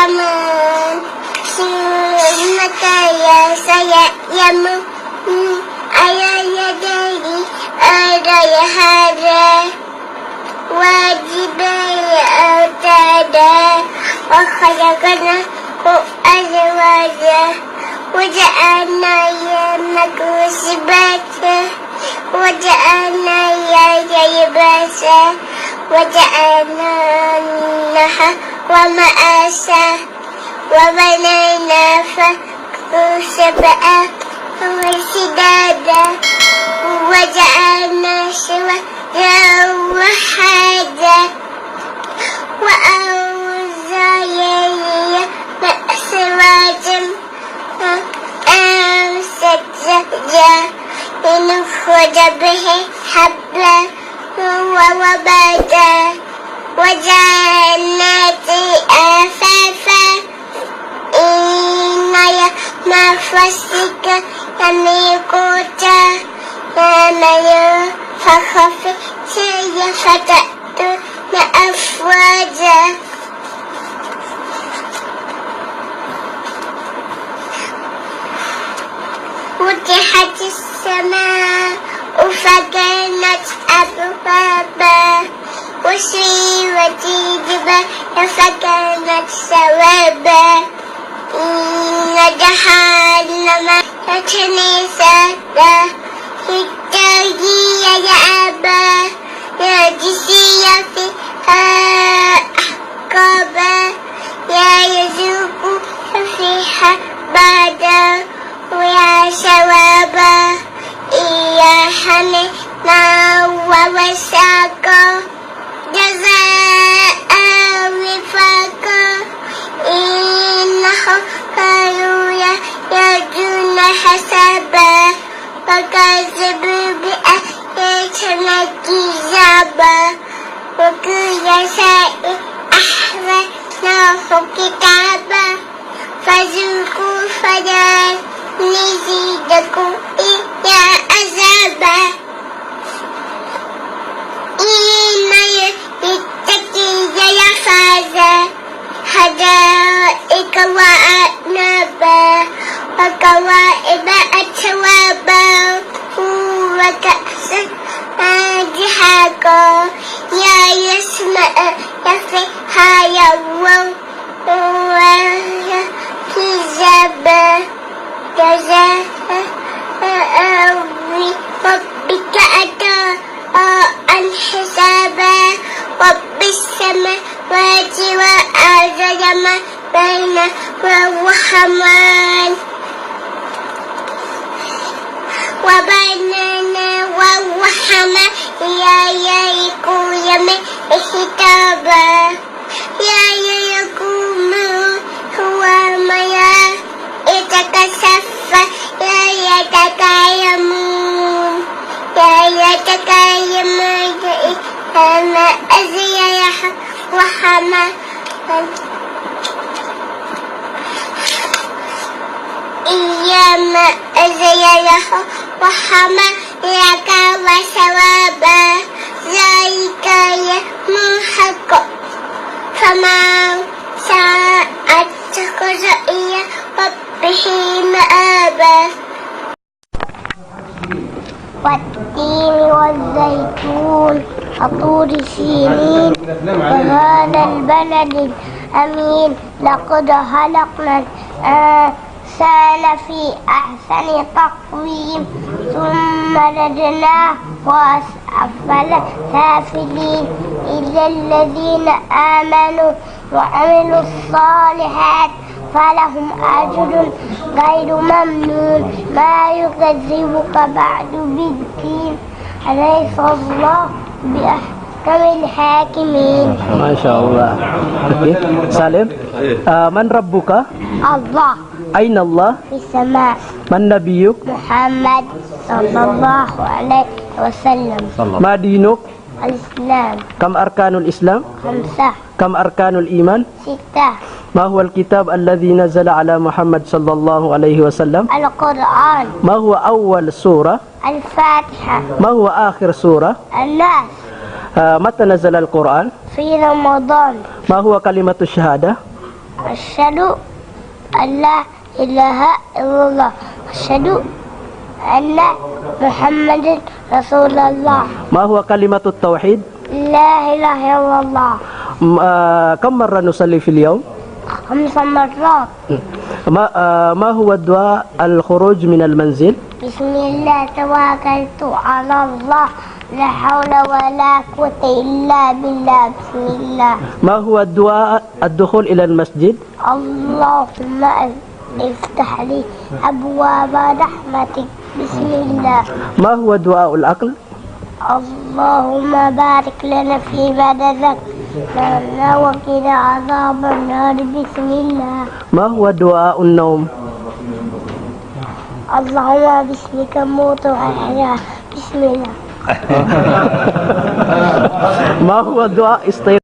zaman Semoga saya yang ayahnya dari ayah hara wajib ada وخلقنا أزواجا وجعلنا مكسبات وجعلنا لباسا وجعلنا النهار ومآسا وبنينا سبعا وشدادا وجعلنا سراجا وحاجا وأوزايا سراجا أمسجا لنخرج به حبلا ووبدا وجنات ألفافا إن نفسك يميقوتا ومن فخف سيفتأتون أفواجا فتحت السماء فكانت أبوابا وسيرت الجبال فكانت سرابا إن جهنم لمحيطة بالطاغين مآبا يجزي فيها أحقابا لا يذوقون فيها بردا ولا شرابا إلا حميما وغساقا جزاء وفاقا إنهم كانوا يرجون حسابا وكذبوا بآياتنا كذابا وكل شيء أحصيناه كتابا فذوقوا فلن نزيدكم إلا عذابا إن للمتقين مفازا حدائق وأعنابا وكواعب أترابا وكأسا دهاقا لا يسمع فيها يغوا ولا كذابا جزاء ربك عطاء حسابا رب السماوات والأرض وما بينهما الرحمن وبيننا والرحمن لا يكون حسابا لا يقوم هو ميا يتكسف لا يتكلمون لا يتكلمون كما أزي وحما إيما أزي وحما لك وثوابا ذلك يوم الحق فمن شاء اتخذ إلى ربه مآبا والتين والزيتون وطور سينين وهذا البلد الأمين لقد خلقنا الإنسان في أحسن تقويم ثم رددناه وأسفل سافلين إلا الذين آمنوا وعملوا الصالحات فلهم أجر غير ممنون ما يكذبك بعد بالدين أليس الله بأحكم الحاكمين. ما شاء الله. Okay. Salim. Man rabbuka? Allah. أين الله؟ في السماء. من نبيك؟ محمد صلى الله عليه وسلم. ما دينك؟ الإسلام. كم أركان الإسلام؟ 5. كم أركان الإيمان؟ 6. ما هو الكتاب الذي نزل على محمد صلى الله عليه وسلم؟ القرآن. ما هو أول سورة؟ الفاتحة. ما هو آخر سورة؟ الناس. متى نزل القرآن؟ في رمضان. ما هو كلمة الشهادة؟ أشهد أن لا إله إلا الله أشهد أن محمد رسول الله ما هو كلمة التوحيد؟ لا إله إلا الله كم مرة نصلي في اليوم؟ 5 مرات ما هو الدعاء الخروج من المنزل؟ بسم الله توكلت على الله لا حول ولا قوة إلا بالله بسم الله ما هو الدعاء الدخول إلى المسجد؟ اللهم افتح لي أبواب رحمتك بسم الله ما هو دعاء الأكل؟ اللهم بارك لنا في رزقنا وقنا عذاب النار بسم الله ما هو دعاء النوم؟ اللهم باسمك موت وأحيا بسم الله ما هو دعاء استيقاظ